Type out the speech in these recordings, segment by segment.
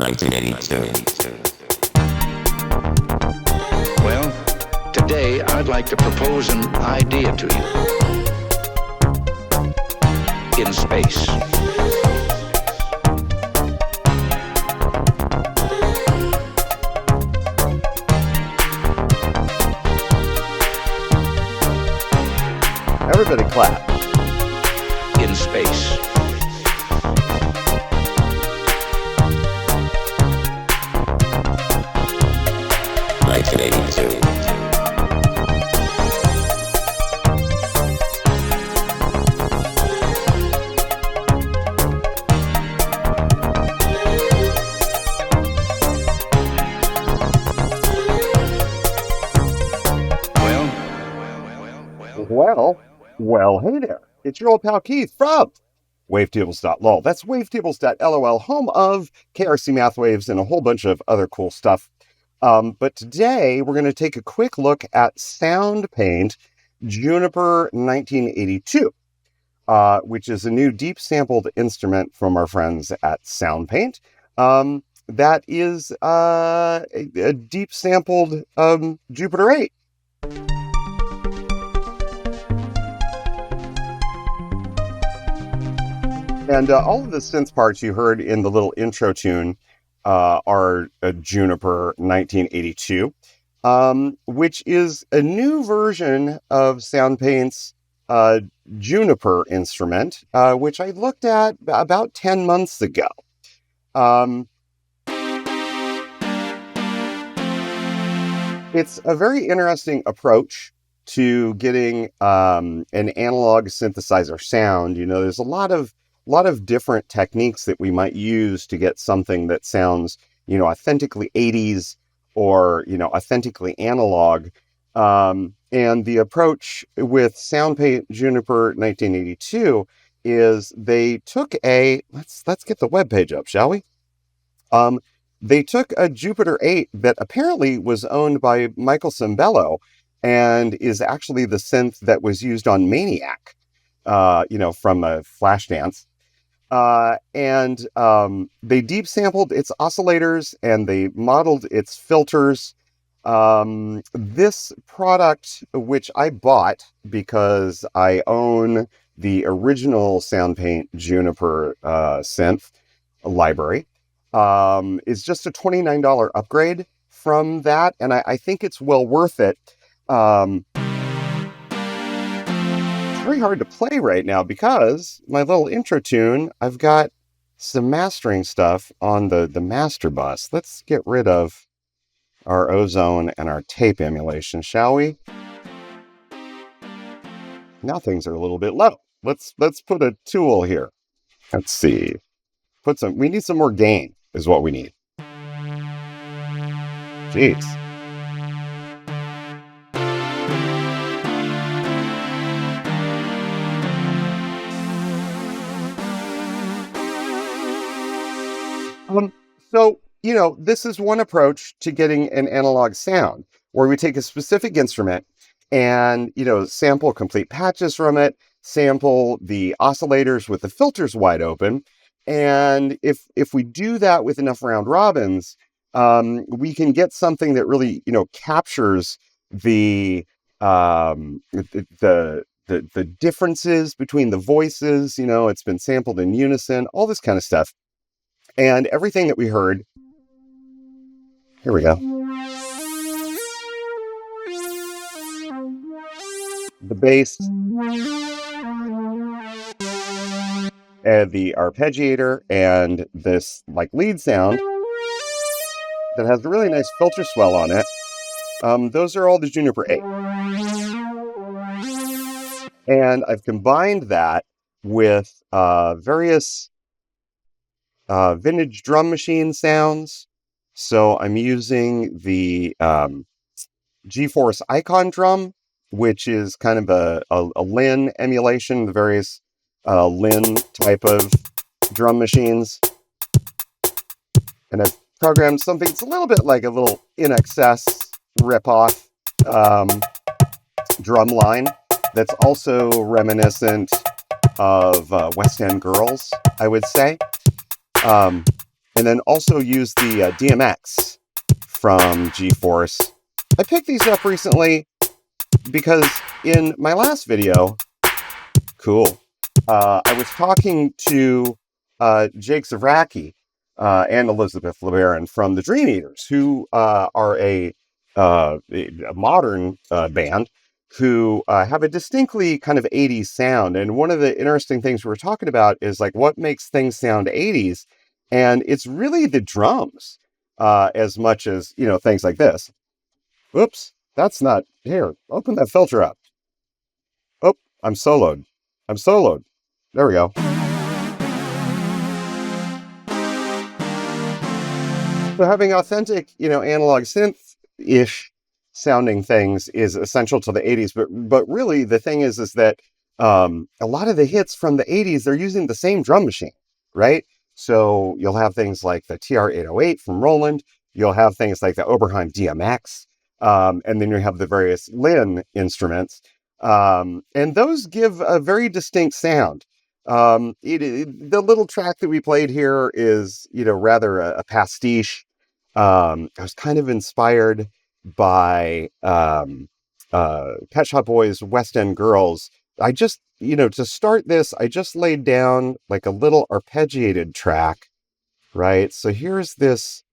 1982. Well, today I'd like to propose an idea to you. In space. Everybody clap. In space. Well, hey there. It's your old pal Keith from wavetables.lol. That's wavetables.lol, home of KRC Math Waves and a whole bunch of other cool stuff. But today we're going to take a quick look at Soundpaint Juniper 1982, which is a new deep sampled instrument from our friends at Soundpaint. That is a deep sampled Jupiter-8. And all of the synth parts you heard in the little intro tune are a Juniper 1982, which is a new version of Soundpaint's Juniper instrument, which I looked at about 10 months ago. It's a very interesting approach to getting an analog synthesizer sound. You know, there's a lot of different techniques that we might use to get something that sounds, you know, authentically 80s or, you know, authentically analog. And the approach with Soundpaint Juniper 1982 is they took let's get the webpage up, shall we? They took a Jupiter-8 that apparently was owned by Michael Sembello and is actually the synth that was used on Maniac, you know, from Flashdance. And they deep sampled its oscillators and they modeled its filters. This product, which I bought because I own the original Soundpaint Juniper synth library, is just a $29 upgrade from that. And I think it's well worth it. Very hard to play right now because my little intro tune, I've got some mastering stuff on the master bus. Let's get rid of our ozone and our tape emulation, shall we? Now things are a little bit low. Let's put a tool here. Let's see. We need some more gain is what we need. Jeez. So, you know, this is one approach to getting an analog sound where we take a specific instrument and, you know, sample complete patches from it, sample the oscillators with the filters wide open. And if we do that with enough round robins, we can get something that really, you know, captures the differences between the voices. You know, it's been sampled in unison, all this kind of stuff. And everything that we heard, here we go. The bass, and the arpeggiator, and this like lead sound that has a really nice filter swell on it. Those are all the Juniper 8. And I've combined that with various vintage drum machine sounds. So I'm using the GForce IconDrum, which is kind of a Linn emulation, the various Linn type of drum machines. And I've programmed something that's a little bit like a little INXS ripoff drum line that's also reminiscent of West End Girls, I would say. and then also use the DMX from GForce. I picked these up recently because in my last video, I was talking to Jake Zavracki and Elizabeth LeBaron from the Dream Eaters, who are a modern band who have a distinctly kind of 80s sound. And one of the interesting things we were talking about is like what makes things sound 80s. And it's really the drums as much as, things like this. Oops, that's not here. Open that filter up. Oh, I'm soloed. There we go. So having authentic, analog synth-ish sounding things is essential to the 80s. But really, the thing is that a lot of the hits from the 80s, they're using the same drum machine, right? So you'll have things like the TR-808 from Roland. You'll have things like the Oberheim DMX. And then you have the various Linn instruments. And those give a very distinct sound. The little track that we played here is, rather a pastiche. I was kind of inspired by Pet Shop Boys' West End Girls. I just, to start this, I just laid down like a little arpeggiated track, right? So here's this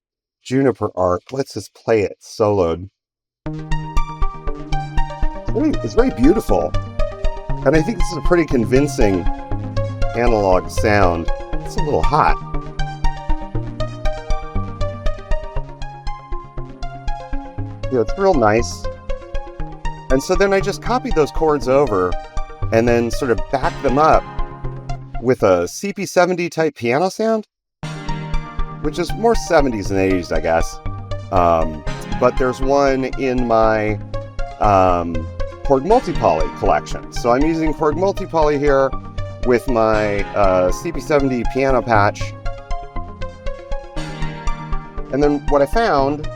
Juniper arc. Let's just play it soloed. It's very beautiful. And I think this is a pretty convincing analog sound. It's a little hot. It's real nice. And so then I just copied those chords over and then sort of backed them up with a CP70 type piano sound, which is more 70s than 80s, I guess. But there's one in my Korg Multipoly collection. So I'm using Korg Multipoly here with my CP70 piano patch. And then what I found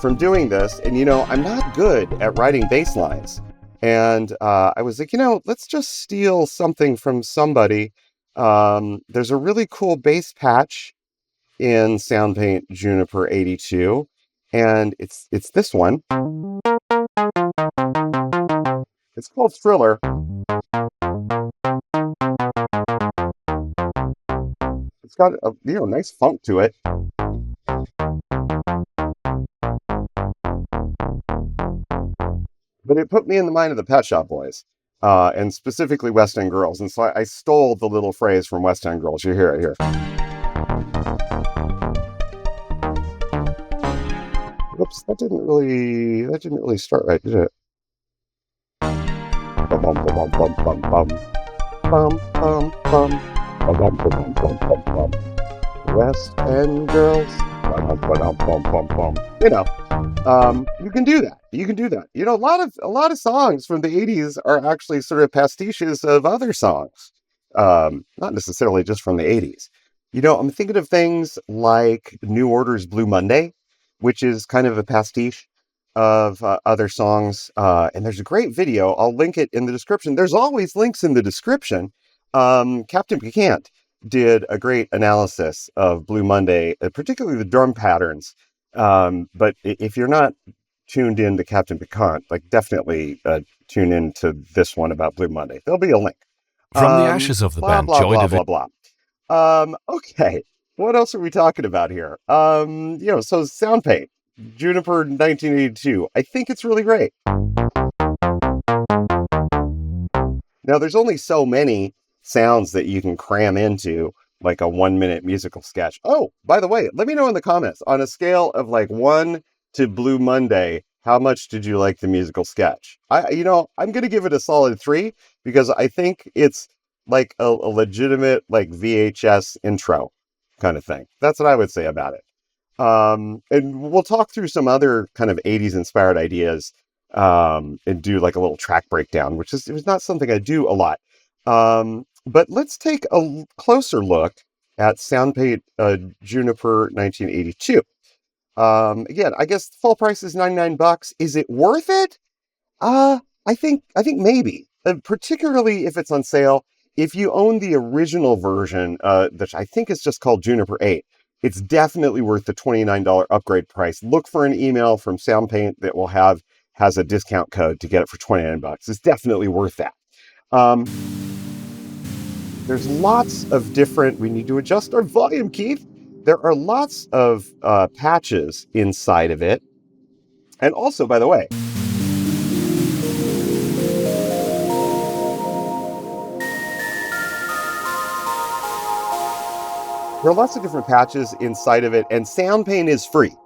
from doing this, and I'm not good at writing bass lines. And I was like, let's just steal something from somebody. There's a really cool bass patch in Soundpaint Juniper 82. And it's this one. It's called Thriller. It's got a nice funk to it. But it put me in the mind of the Pet Shop Boys, and specifically West End Girls. And so I stole the little phrase from West End Girls. You hear it here. Whoops, that didn't really start right, did it? Bum bum bum bum bum bum bum bum bum bum bum bum bum bum. West End Girls. Bum bum bum bum bum. You can do that. A lot of songs from the 80s are actually sort of pastiches of other songs. Not necessarily just from the 80s. I'm thinking of things like New Order's Blue Monday, which is kind of a pastiche of other songs. And there's a great video. I'll link it in the description. There's always links in the description. Captain Piquant did a great analysis of Blue Monday, particularly the drum patterns. But if you're not tuned in to Captain Piquant, definitely tune in to this one about Blue Monday. There'll be a link. From the ashes of the band, blah, blah, blah. Okay. What else are we talking about here? So Soundpaint, Juniper 1982. I think it's really great. Now, there's only so many sounds that you can cram into like a 1-minute musical sketch. Oh, by the way, let me know in the comments, on a scale of 1 to Blue Monday, how much did you like the musical sketch? I'm going to give it a solid 3 because I think it's like a legitimate VHS intro kind of thing. That's what I would say about it. And we'll talk through some other kind of 80s inspired ideas and do like a little track breakdown, which is not something I do a lot. But let's take a closer look at Soundpaint Juniper 1982. Again, I guess the full price is $99. Is it worth it? I think maybe, particularly if it's on sale. If you own the original version, which I think is just called Juniper 8, it's definitely worth the $29 upgrade price. Look for an email from Soundpaint that has a discount code to get it for $29. It's definitely worth that. There's lots of different, we need to adjust our volume, Keith. There are lots of patches inside of it. And also, by the way, there are lots of different patches inside of it, and Soundpaint is free.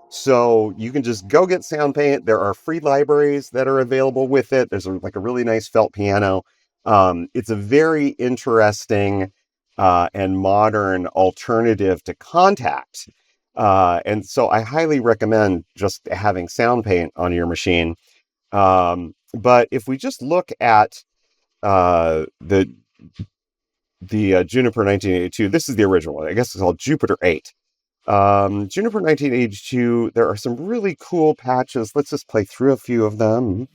So you can just go get Soundpaint. There are free libraries that are available with it. There's like a really nice felt piano. It's a very interesting and modern alternative to Contact. And so I highly recommend just having Soundpaint on your machine. But if we just look at the Juniper 1982, this is the original one. I guess it's called Jupiter-8. Juniper 1982, there are some really cool patches. Let's just play through a few of them.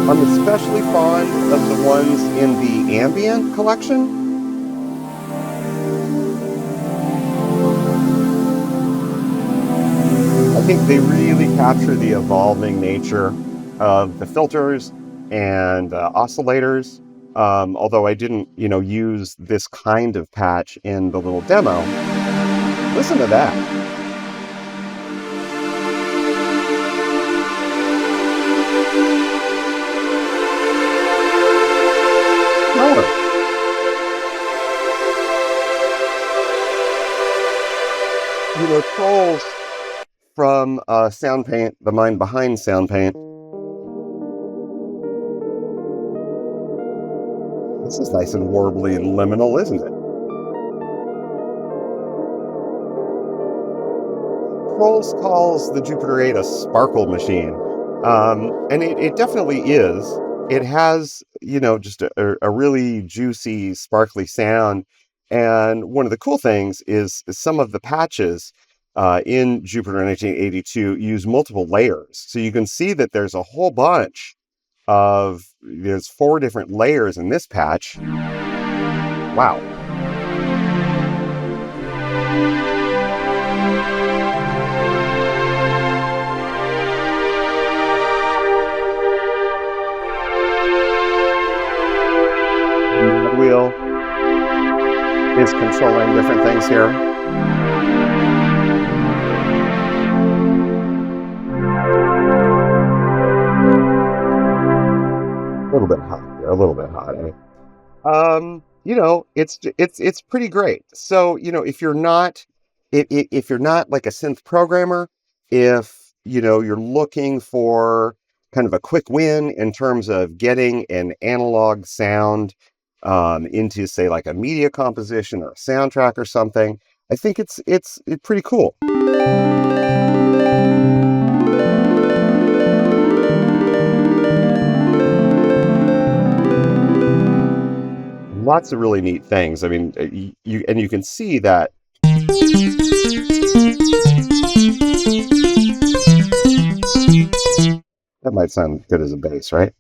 I'm especially fond of the ones in the ambient collection. I think they really capture the evolving nature of the filters and oscillators. Although I didn't, use this kind of patch in the little demo. Listen to that. Trolls from Soundpaint, the mind behind Soundpaint. This is nice and warbly and liminal, isn't it? Trolls calls the Jupiter-8 a sparkle machine. And it definitely is. It has, just a really juicy, sparkly sound. And one of the cool things is some of the patches in Jupiter 1982 use multiple layers. So you can see that there's a whole bunch there's 4 different layers in this patch. Wow. The wheel is controlling different things here. A little bit hot here, a little bit hot. It's pretty great. So, if you're not like a synth programmer, if you're looking for kind of a quick win in terms of getting an analog sound into, say, like a media composition or a soundtrack or something, I think it's pretty cool. Lots of really neat things. I mean, you can see that. That might sound good as a bass, right?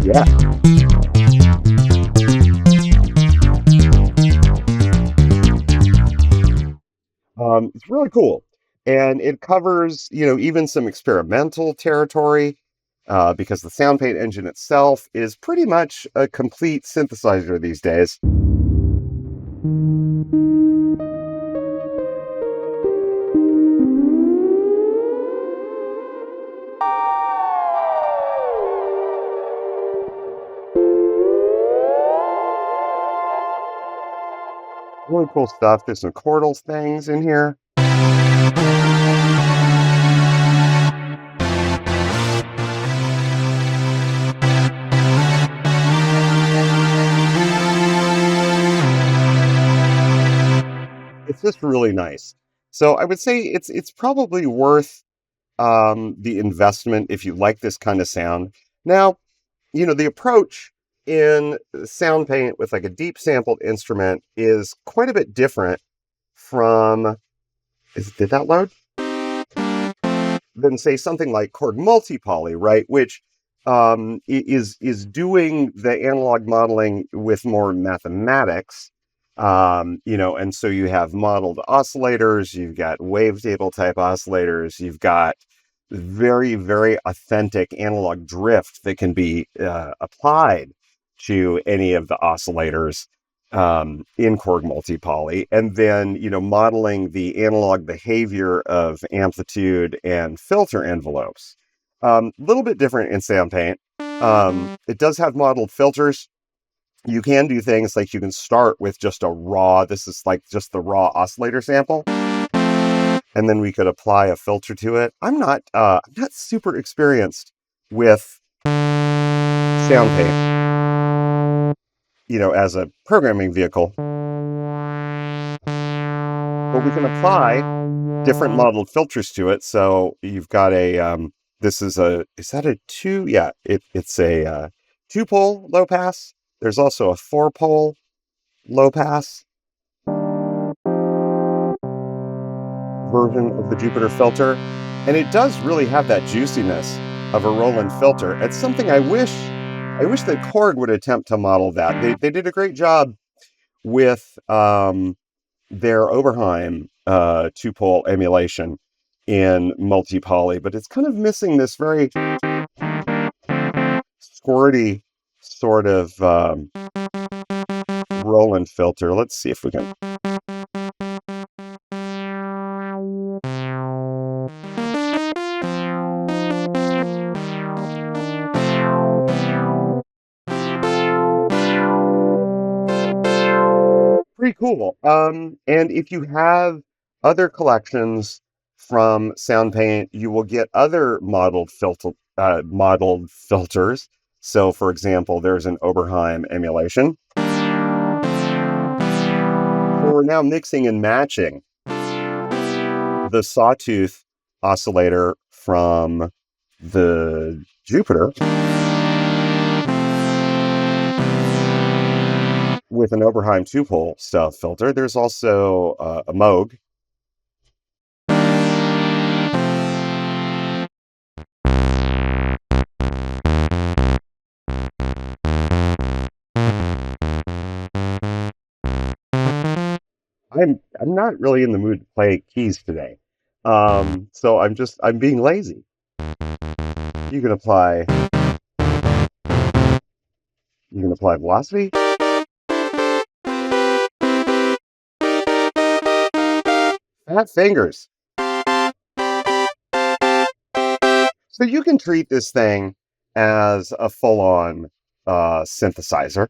Yeah. It's really cool. And it covers, even some experimental territory. Because the Soundpaint engine itself is pretty much a complete synthesizer these days. Really cool stuff. There's some chordal things in here. It's just really nice. So I would say it's probably worth the investment if you like this kind of sound. Now, the approach in Soundpaint with like a deep sampled instrument is quite a bit different from, did that load? Than say something like Korg multi-poly, right? Which is doing the analog modeling with more mathematics. And so you have modeled oscillators, you've got wavetable type oscillators, you've got very, very authentic analog drift that can be applied to any of the oscillators in Korg multi-poly, and then, modeling the analog behavior of amplitude and filter envelopes. A little bit different in Soundpaint. It does have modeled filters. You can do things like you can start with just a raw, this is like just the raw oscillator sample, and then we could apply a filter to it. I'm not super experienced with Soundpaint, as a programming vehicle. But we can apply different modeled filters to it. So you've got is that a two? Yeah, it's a 2-pole low pass. There's also a 4-pole low pass version of the Jupiter filter. And it does really have that juiciness of a Roland filter. It's something I wish that Korg would attempt to model that. They did a great job with their Oberheim 2-pole emulation in multi-poly, but it's kind of missing this very squirty sort of Roland filter. Let's see if we can. Pretty cool. And if you have other collections from Soundpaint, you will get other modeled filters. So, for example, there's an Oberheim emulation. So we're now mixing and matching the sawtooth oscillator from the Jupiter with an Oberheim 2-pole style filter. There's also a Moog. I'm not really in the mood to play keys today. So I'm being lazy. You can apply velocity. Fat fingers. So you can treat this thing as a full-on synthesizer.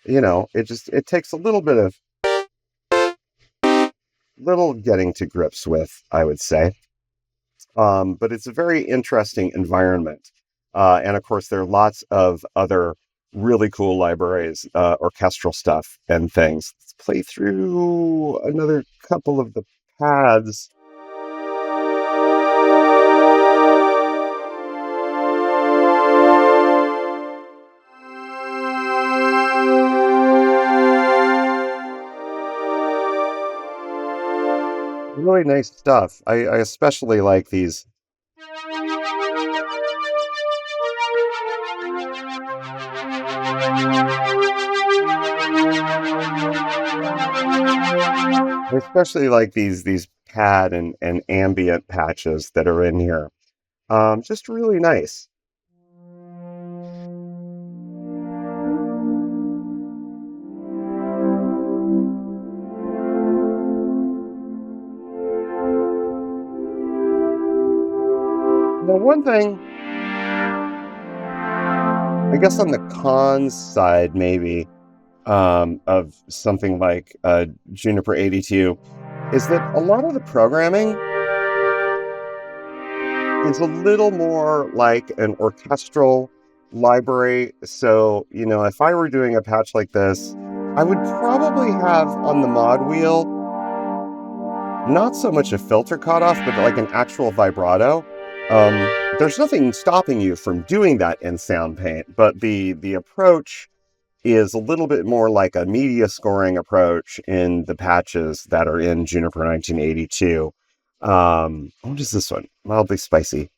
It takes a little bit of getting to grips with, I would say. But it's a very interesting environment. And of course, there are lots of other really cool libraries, orchestral stuff and things. Let's play through another couple of the pads. Really nice stuff. I especially like these. I especially like these pad and ambient patches that are in here. Just really nice. Now, one thing, I guess on the cons side, maybe, of something like Juniper 82, is that a lot of the programming is a little more like an orchestral library. So, if I were doing a patch like this, I would probably have on the mod wheel, not so much a filter cutoff, but like an actual vibrato. There's nothing stopping you from doing that in Soundpaint, but the approach is a little bit more like a media scoring approach in the patches that are in Juniper 1982. What is this one? Mildly spicy.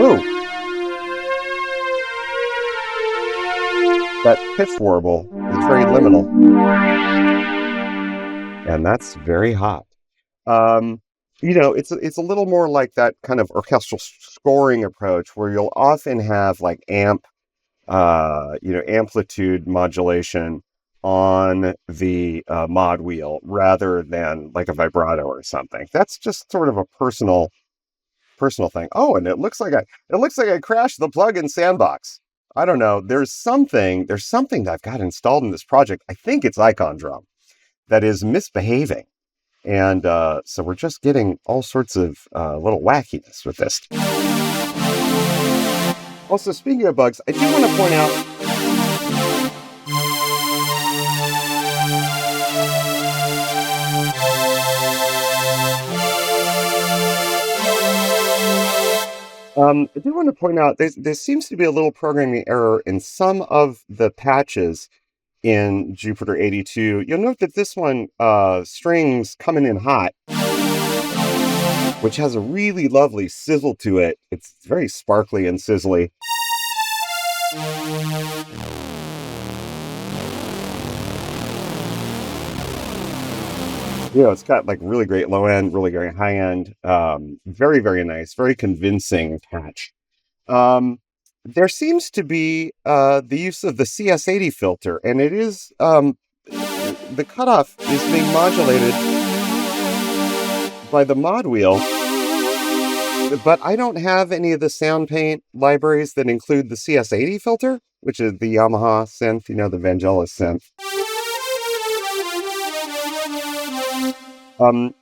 Oh, that pitch warble is very liminal. And that's very hot. It's a little more like that kind of orchestral scoring approach where you'll often have like amplitude modulation on the mod wheel rather than like a vibrato or something. That's just sort of a personal thing. Oh, and it looks like I crashed the plugin sandbox. I don't know. There's something that I've got installed in this project. I think it's IconDrum that is misbehaving. And so we're just getting all sorts of little wackiness with this. Also, speaking of bugs, I do want to point out there seems to be a little programming error in some of the patches in Jupiter-82. You'll note that this one strings coming in hot, which has a really lovely sizzle to it. It's very sparkly and sizzly. It's got like really great low end, really great high end. Very, very nice, very convincing patch. There seems to be the use of the CS80 filter, and it is the cutoff is being modulated by the mod wheel, but I don't have any of the Soundpaint libraries that include the CS80 filter, which is the Yamaha synth, the Vangelis synth.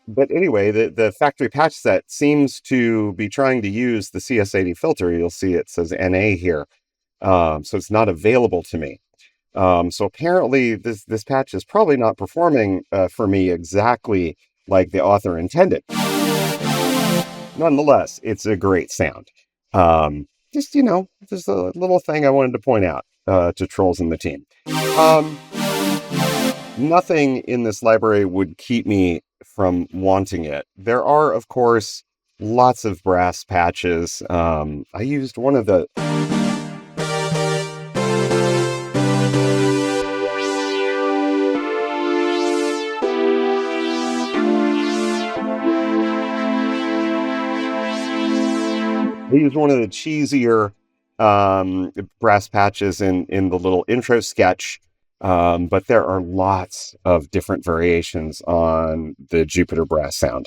But anyway, the factory patch set seems to be trying to use the CS80 filter. You'll see it says NA here. So it's not available to me. So apparently this patch is probably not performing for me exactly like the author intended. Nonetheless, it's a great sound. Just a little thing I wanted to point out to trolls in the team. Nothing in this library would keep me from wanting it. There are, of course, lots of brass patches. I used one of the... cheesier brass patches in the little intro sketch. But there are lots of different variations on the Jupiter brass sound.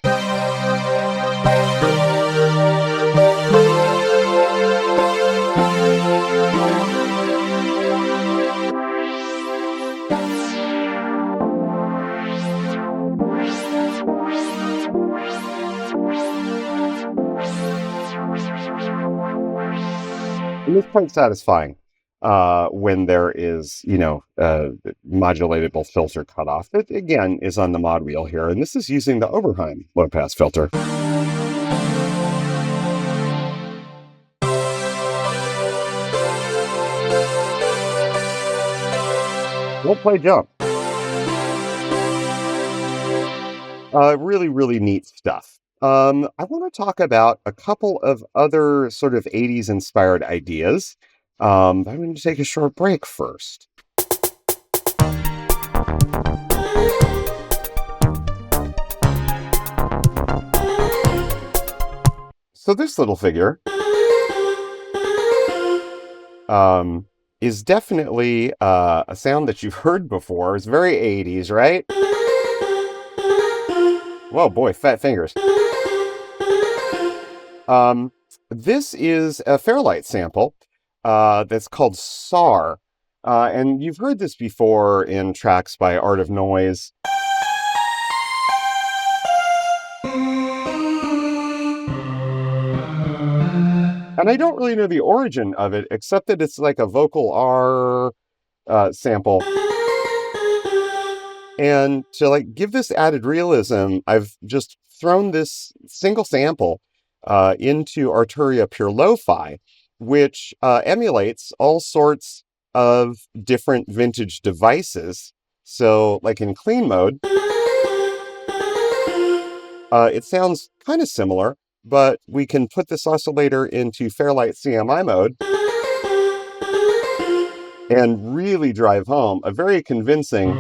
And it's quite satisfying. When there is, modulatable filter cutoff. That, again, is on the mod wheel here. And this is using the Oberheim low-pass filter. We'll play jump. Really, really neat stuff. I want to talk about a couple of other sort of 80s-inspired ideas. I'm going to take a short break first. So this little figure is definitely a sound that you've heard before. It's very 80s, right? Whoa, boy, fat fingers. This is a Fairlight sample. That's called SAR. And you've heard this before in tracks by Art of Noise. And I don't really know the origin of it, except that it's like a vocal R sample. And to give this added realism, I've just thrown this single sample into Arturia Pure LoFi, which emulates all sorts of different vintage devices. So, like in clean mode, it sounds kind of similar, but we can put this oscillator into Fairlight CMI mode, and really drive home a very convincing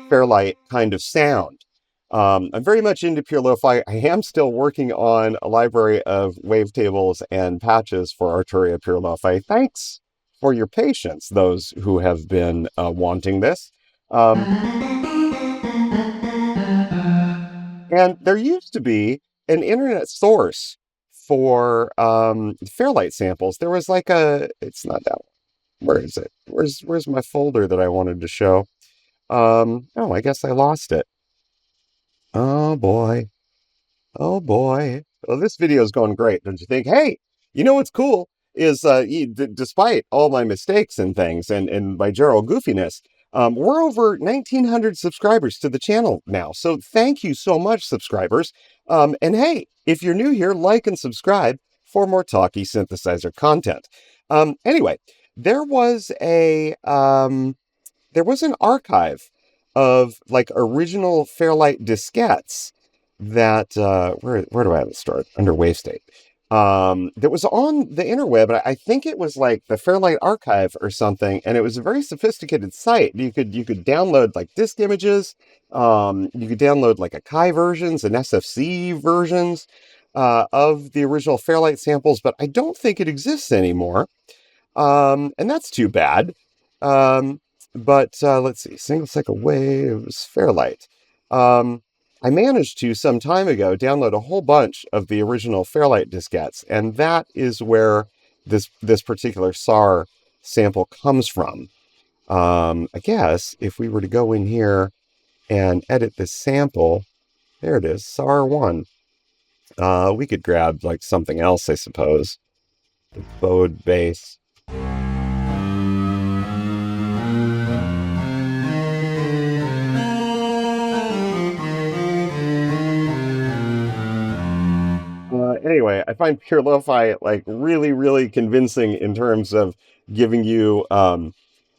Fairlight kind of sound. I'm very much into Pure LoFi. I am still working on a library of wavetables and patches for Arturia Pure LoFi. Thanks for your patience, those who have been wanting this. And there used to be an internet source for Fairlight samples. There was like it's not that one. Where is it? Where's my folder that I wanted to show? Oh, I guess I lost it. Oh boy. Oh boy. Well, this video is going great, don't you think? Hey, you know what's cool is despite all my mistakes and things and my general goofiness, we're over 1,900 subscribers to the channel now. So thank you so much, subscribers. And hey, if you're new here, like and subscribe for more talky synthesizer content. Anyway, there was an archive of like original Fairlight diskettes that where do I have it stored? Under Wavestate. That was on the interweb. I think it was like the Fairlight archive or something, and it was a very sophisticated site. You could download like disk images. You could download like Akai versions and SFC versions of the original Fairlight samples, but I don't think it exists anymore. And that's too bad. But let's see, single cycle waves, Fairlight. I managed to, some time ago, download a whole bunch of the original Fairlight diskettes, and that is where this particular SAR sample comes from. I guess if we were to go in here and edit this sample, there it is, SAR1. We could grab like something else, I suppose. The bowed bass. Anyway, I find Pure LoFi like really, really convincing in terms of giving you an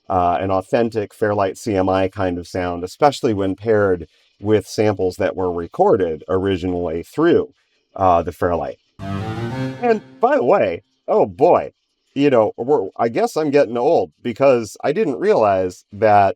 authentic Fairlight CMI kind of sound, especially when paired with samples that were recorded originally through the Fairlight. And by the way, oh boy, I guess I'm getting old because I didn't realize that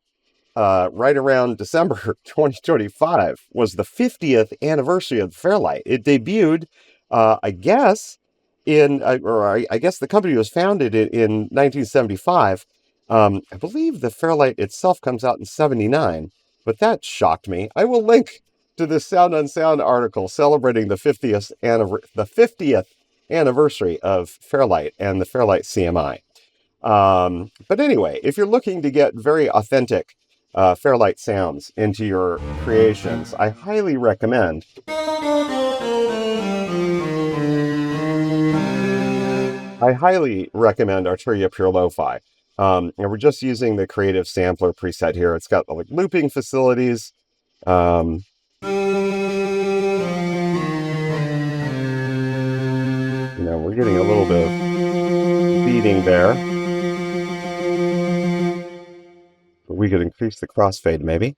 right around December 2025 was the 50th anniversary of the Fairlight. It debuted, I guess the company was founded in 1975. I believe the Fairlight itself comes out in 79, but that shocked me. I will link to this Sound on Sound article celebrating the 50th anniversary of Fairlight and the Fairlight CMI. But anyway, if you're looking to get very authentic Fairlight sounds into your creations, I highly recommend Arturia Pure LoFi. And we're just using the Creative Sampler preset here. It's got like looping facilities. We're getting a little bit of beating there. We could increase the crossfade maybe.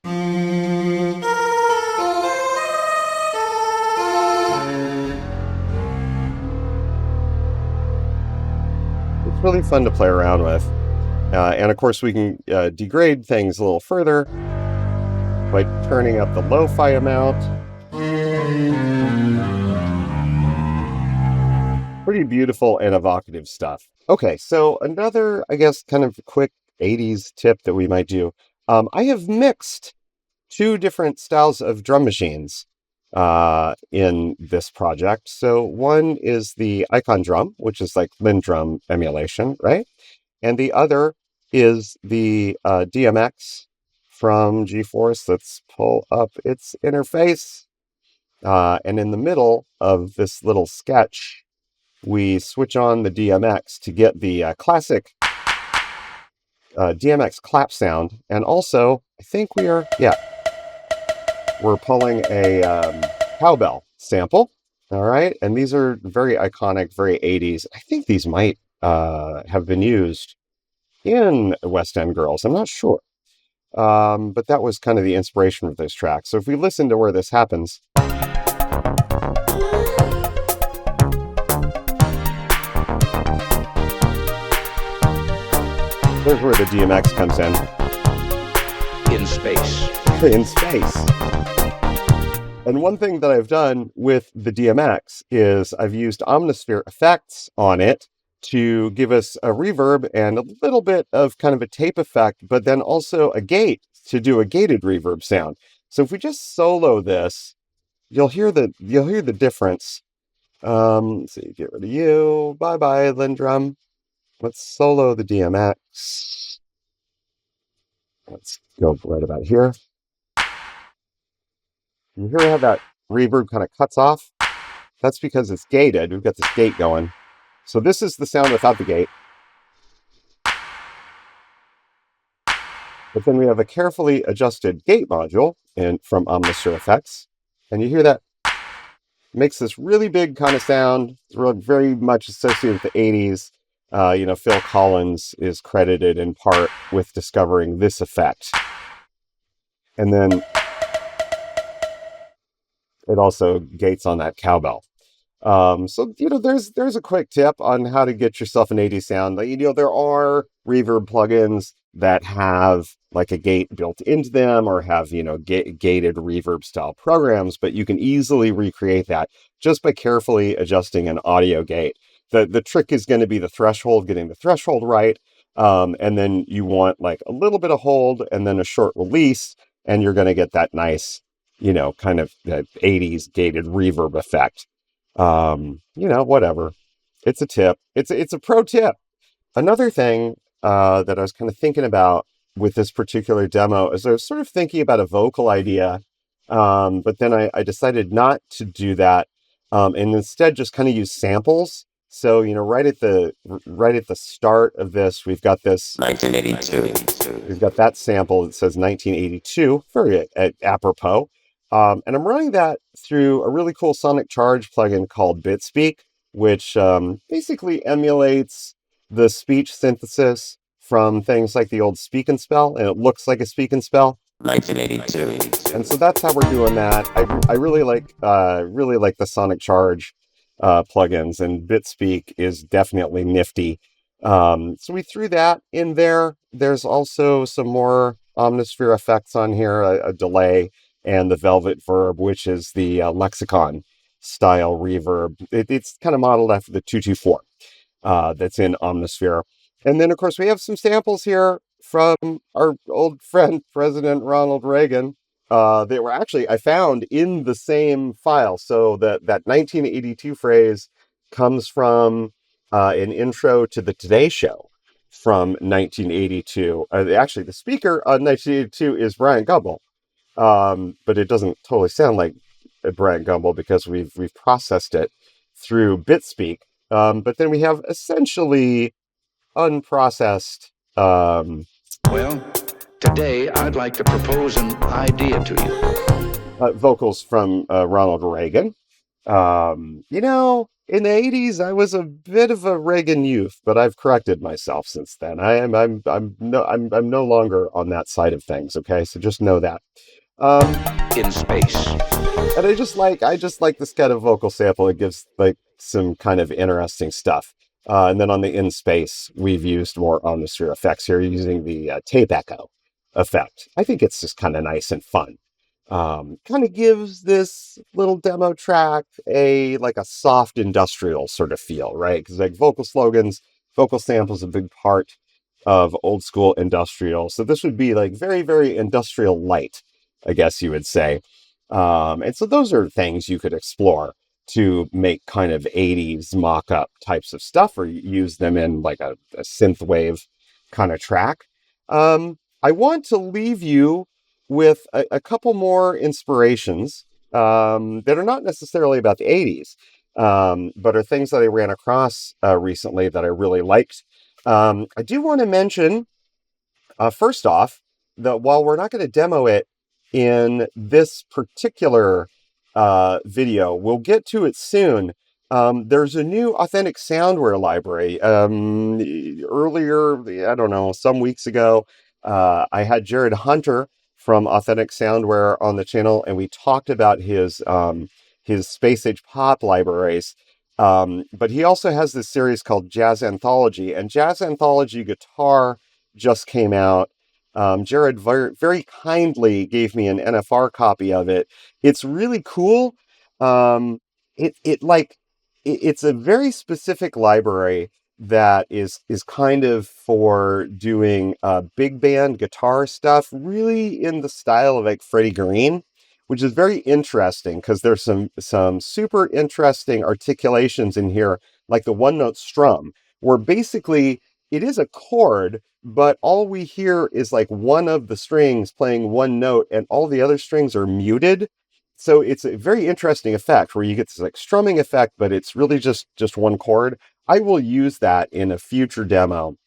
It's really fun to play around with. And of course we can degrade things a little further by turning up the lo-fi amount. Pretty beautiful and evocative stuff. Okay, so another, I guess, kind of quick 80s tip that we might do. I have mixed two different styles of drum machines in this project. So one is the IconDrum, which is like Linn drum emulation, right? And the other is the DMX from GForce. Let's pull up its interface. And in the middle of this little sketch, we switch on the DMX to get the classic DMX clap sound. And also, I think we're pulling a cowbell sample. All right. And these are very iconic, very 80s. I think these might have been used in West End Girls. I'm not sure. But that was kind of the inspiration of this track. So if we listen to where this happens. There's where the DMX comes in. In space. In space. And one thing that I've done with the DMX is I've used Omnisphere effects on it to give us a reverb and a little bit of kind of a tape effect, but then also a gate to do a gated reverb sound. So if we just solo this, you'll hear the difference. Let's see, get rid of you. Bye-bye, Linn drum. Let's solo the DMX. Let's go right about here. You hear how that reverb kind of cuts off? That's because it's gated. We've got this gate going. So this is the sound without the gate. But then we have a carefully adjusted gate module from Omnisphere Effects. And you hear that makes this really big kind of sound. It's really very much associated with the 80s. Phil Collins is credited in part with discovering this effect. And then it also gates on that cowbell. There's a quick tip on how to get yourself an 80s sound. There are reverb plugins that have like a gate built into them or have, gated reverb style programs, but you can easily recreate that just by carefully adjusting an audio gate. The trick is going to be the threshold, getting the threshold right. And then you want like a little bit of hold and then a short release, and you're going to get that nice, kind of the 80s gated reverb effect. Whatever. It's a tip. It's a pro tip. Another thing that I was kind of thinking about with this particular demo is I was sort of thinking about a vocal idea, but then I decided not to do that, and instead just kind of use samples. So, right at the start of this, we've got this 1982. We've got that sample that says 1982, very apropos. And I'm running that through a really cool Sonic Charge plugin called BitSpeak, which basically emulates the speech synthesis from things like the old Speak and Spell, and it looks like a Speak and Spell. 1982. And so that's how we're doing that. I really like the Sonic Charge plugins, and BitSpeak is definitely nifty. So we threw that in there. There's also some more Omnisphere effects on here, a delay, and the Velvet Verb, which is the lexicon style reverb. It's kind of modeled after the 224 that's in Omnisphere. And then, of course, we have some samples here from our old friend, President Ronald Reagan. They were actually, I found in the same file. So that 1982 phrase comes from an intro to the Today Show from 1982. Actually, the speaker on 1982 is Brian Gumbel. But it doesn't totally sound like Brian Gumbel because we've processed it through BitSpeak. But then we have essentially unprocessed. Today I'd like to propose an idea to you. Vocals from Ronald Reagan. In the 80s, I was a bit of a Reagan youth, but I've corrected myself since then. I'm no longer on that side of things. Okay, so just know that. In space. And I just like this kind of vocal sample. It gives like some kind of interesting stuff. And then on the in space, we've used more Omnisphere effects here using the tape echo effect. I think it's just kind of nice and fun. Kind of gives this little demo track a soft industrial sort of feel, right? Because like vocal slogans, vocal samples, a big part of old school industrial. So this would be like very, very industrial light, I guess you would say. And so those are things you could explore to make kind of 80s mock-up types of stuff, or use them in like a synth wave kind of track. I want to leave you with a couple more inspirations that are not necessarily about the 80s, but are things that I ran across recently that I really liked. I do want to mention, first off, that while we're not going to demo it in this particular video, we'll get to it soon. There's a new Authentic Soundware library. Earlier, I don't know, some weeks ago, I had Jared Hunter from Authentic Soundware on the channel, and we talked about his Space Age Pop libraries. But he also has this series called Jazz Anthology, and Jazz Anthology Guitar just came out. Jared very kindly gave me an NFR copy of it. It's really cool. Um, it's a very specific library that is kind of for doing big band guitar stuff, really in the style of like Freddie Green, which is very interesting because there's some super interesting articulations in here, like the one note strum, where basically it is a chord, but all we hear is like one of the strings playing one note, and all the other strings are muted. So it's a very interesting effect where you get this like strumming effect, but it's really just one chord. I will use that in a future demo.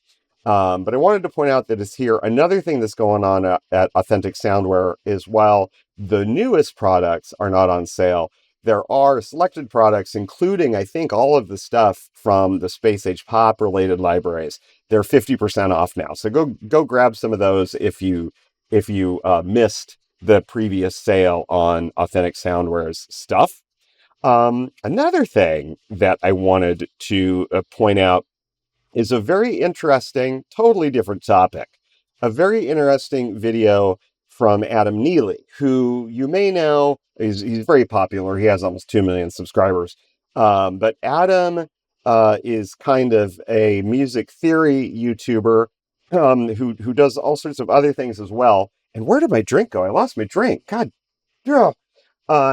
But I wanted to point out that it's here. Another thing that's going on at Authentic Soundware is while the newest products are not on sale, there are selected products, including, I think, all of the stuff from the Space Age Pop related libraries. They're 50% off now. So go grab some of those if you missed the previous sale on Authentic Soundware's stuff. Another thing that I wanted to point out is a very interesting, totally different topic. A very interesting video from Adam Neely, who you may know, he's very popular. He has almost 2 million subscribers. But Adam is kind of a music theory YouTuber who does all sorts of other things as well. And where did my drink go? I lost my drink. God, yeah.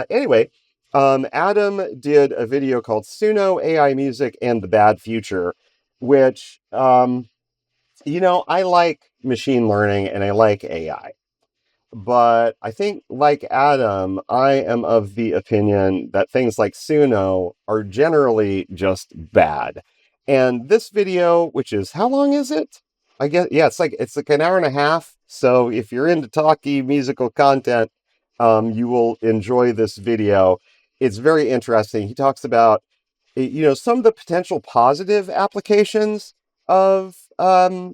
Anyway, Adam did a video called Suno, AI Music, and the Bad Future, which, I like machine learning and I like AI. But I think, like Adam, I am of the opinion that things like Suno are generally just bad. And this video, which is, how long is it? I guess, yeah, it's like an hour and a half. So if you're into talky musical content, you will enjoy this video. It's very interesting. He talks about some of the potential positive applications of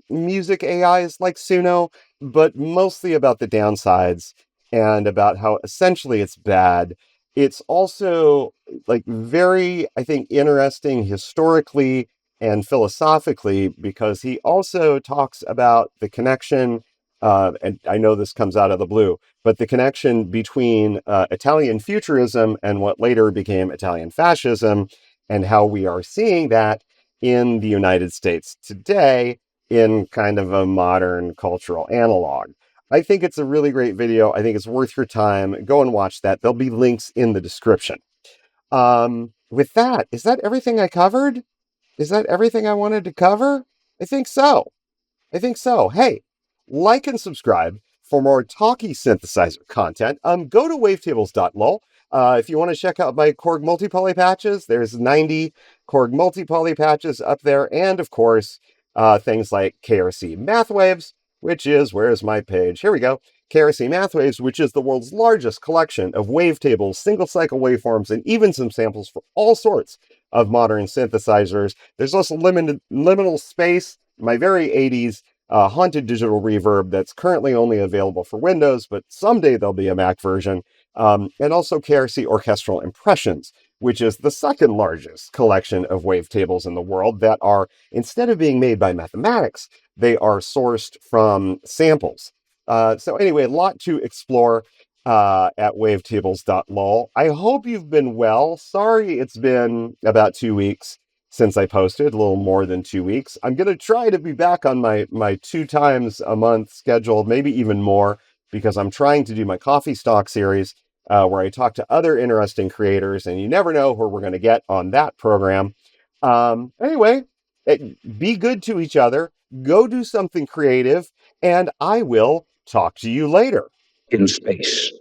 music AIs like Suno, but mostly about the downsides and about how essentially it's bad. It's also like very, I think, interesting historically and philosophically because he also talks about the connection, and I know this comes out of the blue, but the connection between Italian futurism and what later became Italian fascism, and how we are seeing that in the United States today in kind of a modern cultural analog. I think it's a really great video. I think it's worth your time. Go and watch that. There'll be links in the description. With that, is that everything I covered? Is that everything I wanted to cover? I think so. Hey, like and subscribe for more talky synthesizer content. Go to wavetables.lol. If you want to check out my Korg multi-poly patches, there's 90 Korg multi-poly patches up there. And of course, things like KRC Math Waves, which is, where's my page? Here we go. KRC Math Waves, which is the world's largest collection of wavetables, single cycle waveforms, and even some samples for all sorts of modern synthesizers. There's also liminal space, my very 80s haunted digital reverb that's currently only available for Windows, but someday there'll be a Mac version. And also KRC Orchestral Impressions, which is the second largest collection of wavetables in the world that are, instead of being made by mathematics, they are sourced from samples. So anyway, a lot to explore at wavetables.lol. I hope you've been well. Sorry it's been about 2 weeks since I posted, a little more than 2 weeks. I'm going to try to be back on my 2 times a month schedule, maybe even more, because I'm trying to do my Coffee Stock series where I talk to other interesting creators, and you never know who we're going to get on that program. Anyway, be good to each other, go do something creative, and I will talk to you later. In space.